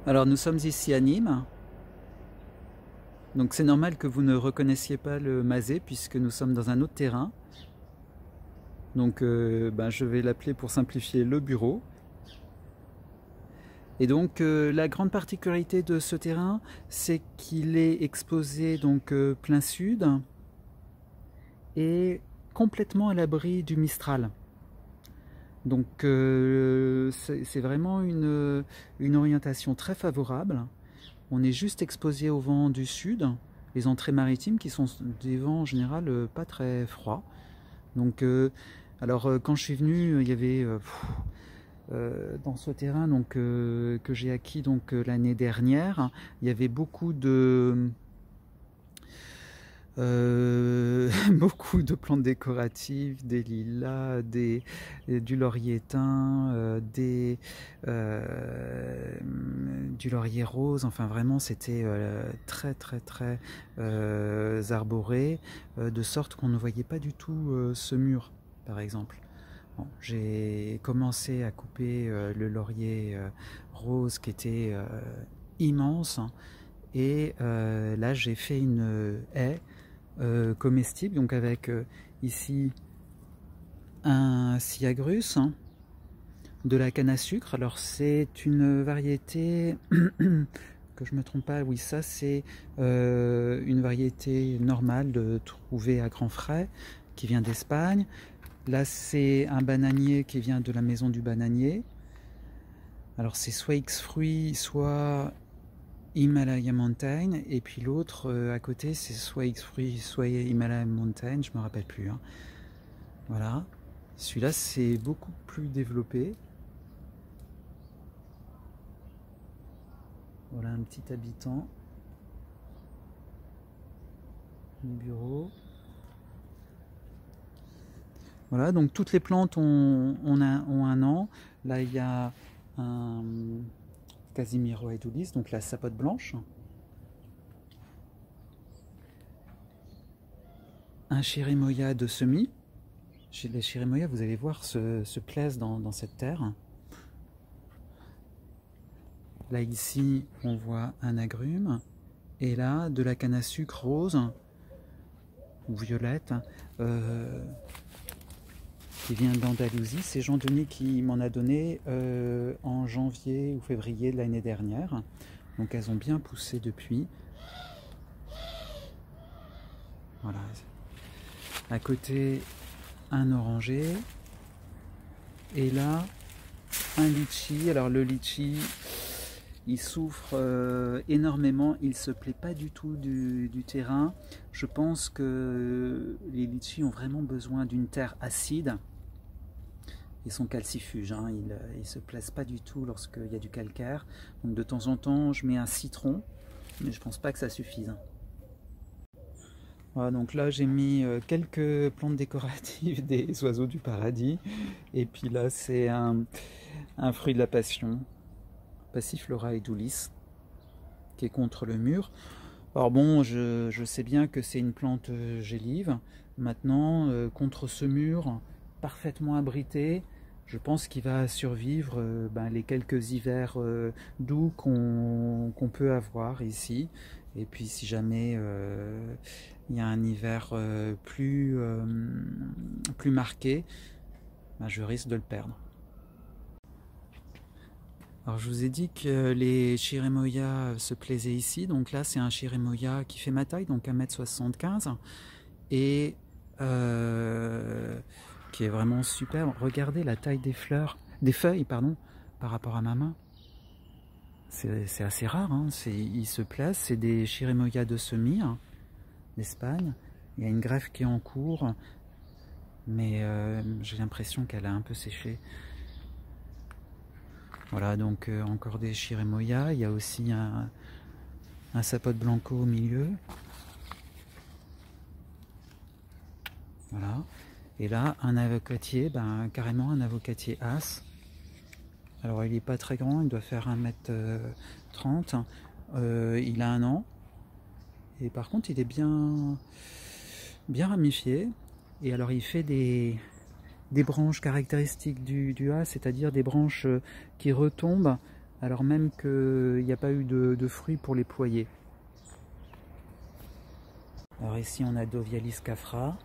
Alors nous sommes ici à Nîmes, donc c'est normal que vous ne reconnaissiez pas le Mazet puisque nous sommes dans un autre terrain. Donc je vais l'appeler pour simplifier le bureau. Et donc la grande particularité de ce terrain, c'est qu'il est exposé donc plein sud et complètement à l'abri du Mistral. Donc c'est vraiment une orientation très favorable. On est juste exposé au vent du sud, les entrées maritimes qui sont des vents en général pas très froids. Donc quand je suis venu, il y avait dans ce terrain donc, que j'ai acquis donc l'année dernière, il y avait beaucoup de beaucoup de plantes décoratives, des lilas, du laurier éteint, du laurier rose, enfin vraiment c'était très arboré, de sorte qu'on ne voyait pas du tout ce mur par exemple. Bon, j'ai commencé à couper le laurier rose qui était immense et là j'ai fait une haie comestible, donc avec ici un Siagrus, de la canne à sucre. Alors c'est une variété que je me trompe pas, oui ça c'est une variété normale de trouver à grands frais qui vient d'Espagne. Là c'est un bananier qui vient de la maison du bananier. Alors c'est soit X-Fruit, soit Himalaya Mountain, et puis l'autre à côté c'est soit X-Fruit, soit Himalaya Mountain, je me rappelle plus. Hein. Voilà, celui-là c'est beaucoup plus développé. Voilà un petit habitant du bureau. Voilà, donc toutes les plantes ont un an. Là il y a un Casimiro edulis, donc la sapote blanche. Un Chirimoya de semis. Les Chirimoya, vous allez voir, se plaisent dans cette terre. Là, ici, on voit un agrume. Et là, de la canne à sucre rose ou violette qui vient d'Andalousie. C'est Jean Denis qui m'en a donné en janvier ou février de l'année dernière. Donc elles ont bien poussé depuis. Voilà. À côté, un oranger. Et là, un litchi. Alors le litchi, il souffre énormément. Il ne se plaît pas du tout du terrain. Je pense que les litchis ont vraiment besoin d'une terre acide. Ils sont calcifuges, hein. Ils ne se plaisent pas du tout lorsqu'il y a du calcaire. Donc de temps en temps, je mets un citron, mais je ne pense pas que ça suffise. Voilà, donc là j'ai mis quelques plantes décoratives des oiseaux du paradis. Et puis là c'est un fruit de la passion, Passiflora edulis, qui est contre le mur. Alors bon, je sais bien que c'est une plante gélive. Maintenant, contre ce mur parfaitement abrité, je pense qu'il va survivre les quelques hivers doux qu'on peut avoir ici. Et puis si jamais il y a un hiver plus marqué, je risque de le perdre. Alors je vous ai dit que les Chirimoya se plaisaient ici. Donc là c'est un Chirimoya qui fait ma taille, donc 1,75 m. Et qui est vraiment superbe. Regardez la taille des feuilles par rapport à ma main. C'est assez rare, hein. Ils se placent, c'est des Chirimoya de semis d'Espagne. Il y a une greffe qui est en cours, mais j'ai l'impression qu'elle a un peu séché. Voilà, donc encore des Chirimoya. Il y a aussi un sapote blanco au milieu. Voilà. Et là, un avocatier, carrément un avocatier as. Alors, il n'est pas très grand, il doit faire 1,30 m. Il a 1 an. Et par contre, il est bien ramifié. Et alors, il fait des branches caractéristiques du as, c'est-à-dire des branches qui retombent alors même qu'il n'y a pas eu de fruits pour les ployer. Alors ici on a Dovialis cafra,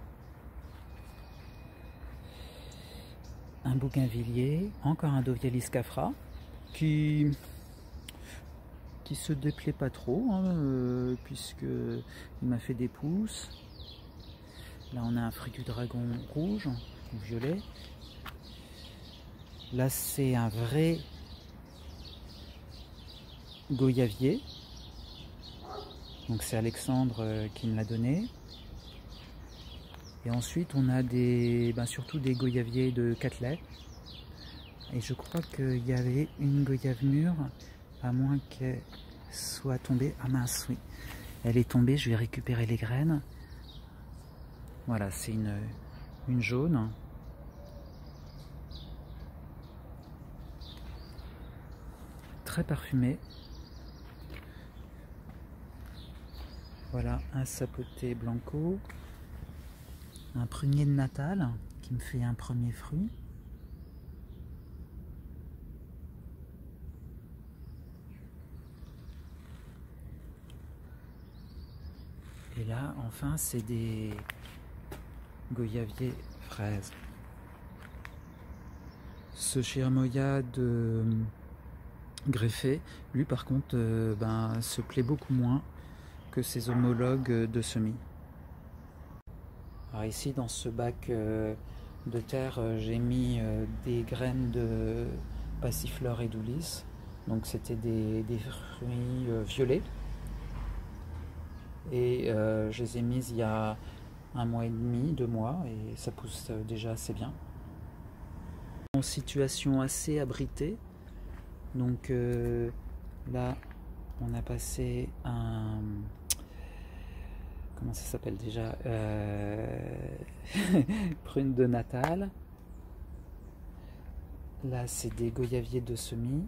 un bougainvillier, encore un Dovialis cafra qui se déplaît pas trop, hein, puisque il m'a fait des pousses. Là on a un fruit du dragon rouge ou violet. Là c'est un vrai goyavier. Donc c'est Alexandre qui me l'a donné. Et ensuite on a surtout des goyaviers de Catelet. Et je crois qu'il y avait une goyave mûre, à moins qu'elle soit tombée. Ah mince, oui. Elle est tombée, je vais récupérer les graines. Voilà, c'est une jaune. Très parfumée. Voilà, un sapoté blanco. Un prunier de Natal qui me fait un premier fruit. Et là, enfin, c'est des goyaviers fraises. Ce chirmoyade greffé, lui par contre, se plaît beaucoup moins que ses homologues de semis. Alors ici, dans ce bac de terre, j'ai mis des graines de passiflore et d'oulis. Donc c'était des fruits violets. Et je les ai mises il y a 1 mois et demi, 2 mois, et ça pousse déjà assez bien. En situation assez abritée, donc là on a passé un... Comment ça s'appelle déjà, prune de Natal. Là c'est des goyaviers de semis,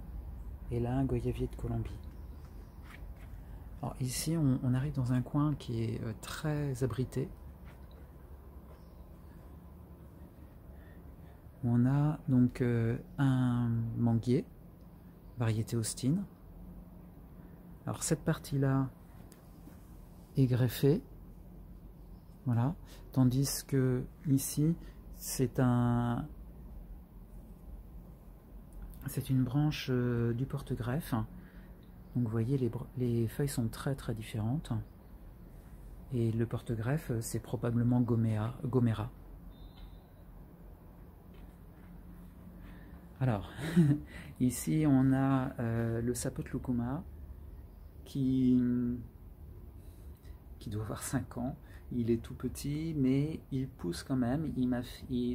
et là un goyavier de Colombie. Alors ici on arrive dans un coin qui est très abrité. On a donc un manguier, variété Austin. Alors cette partie-là est greffée, voilà, tandis que ici c'est une branche du porte-greffe. Donc vous voyez, les feuilles sont très très différentes. Et le porte-greffe, c'est probablement Gomera. Alors, ici on a le sapot lucuma qui doit avoir 5 ans. Il est tout petit, mais il pousse quand même.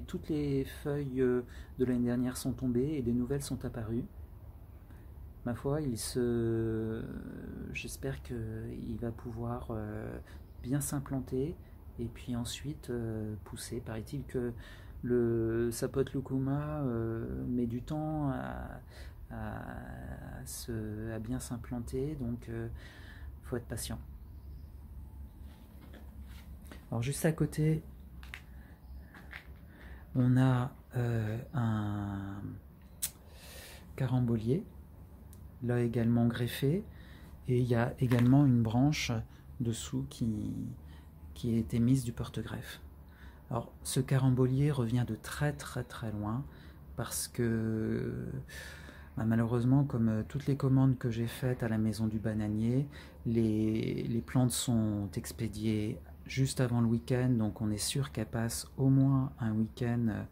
Toutes les feuilles de l'année dernière sont tombées et des nouvelles sont apparues. Ma foi, j'espère qu'il va pouvoir bien s'implanter et puis ensuite pousser. Paraît-il que le sapot lucuma met du temps à bien s'implanter, donc faut être patient. Alors juste à côté, on a un carambolier, là également greffé, et il y a également une branche dessous qui a été mise du porte-greffe. Alors ce carambolier revient de très très très loin, parce que malheureusement, comme toutes les commandes que j'ai faites à la maison du bananier, les plantes sont expédiées juste avant le week-end, donc on est sûr qu'elles passent au moins un week-end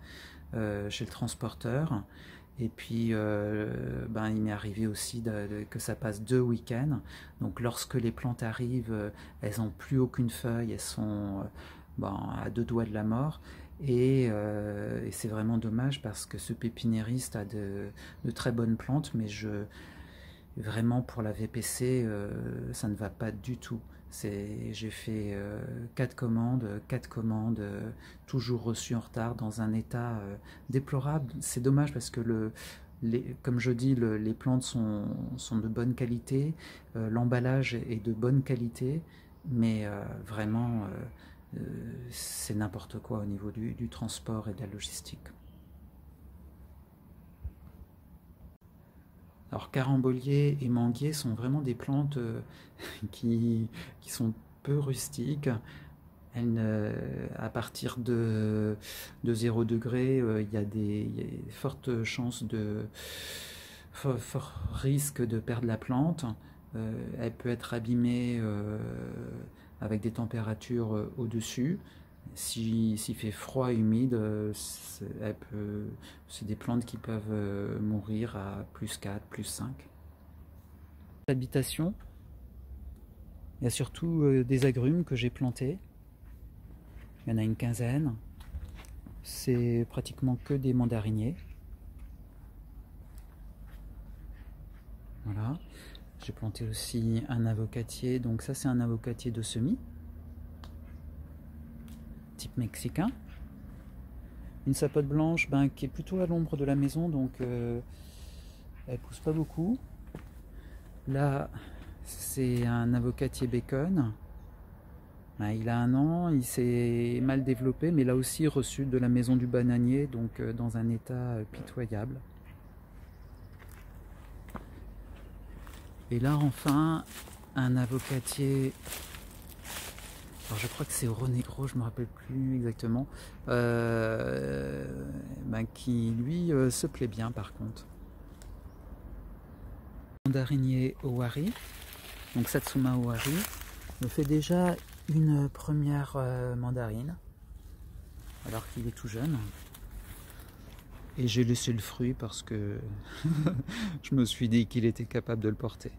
chez le transporteur. Et puis il m'est arrivé aussi que ça passe 2 week-ends. Donc lorsque les plantes arrivent, elles n'ont plus aucune feuille, elles sont à 2 doigts de la mort. Et c'est vraiment dommage, parce que ce pépiniériste a de très bonnes plantes, mais vraiment pour la VPC, ça ne va pas du tout. J'ai fait 4 commandes, toujours reçues en retard, dans un état déplorable. C'est dommage, parce que comme je dis, les plantes sont de bonne qualité, l'emballage est de bonne qualité, mais vraiment c'est n'importe quoi au niveau du transport et de la logistique. Alors carambolier et manguier sont vraiment des plantes qui sont peu rustiques. À partir de 0 degré, il y a des fortes chances fort risque de perdre la plante. Elle peut être abîmée avec des températures au-dessus. S'il fait froid et humide, c'est des plantes qui peuvent mourir à +4, +5. L'habitation, il y a surtout des agrumes que j'ai plantés. Il y en a une quinzaine. C'est pratiquement que des mandariniers. Voilà. J'ai planté aussi un avocatier. Donc ça, c'est un avocatier de semis, type mexicain. Une sapote blanche qui est plutôt à l'ombre de la maison, donc elle pousse pas beaucoup. Là, c'est un avocatier bacon. Il a 1 an, il s'est mal développé, mais là aussi reçu de la maison du bananier, donc dans un état pitoyable. Et là enfin, un avocatier, alors je crois que c'est Oro Negro, je me rappelle plus exactement, qui lui se plaît bien par contre. Mandarinier Owari, donc Satsuma Owari, me fait déjà une première mandarine alors qu'il est tout jeune, et j'ai laissé le fruit parce que je me suis dit qu'il était capable de le porter.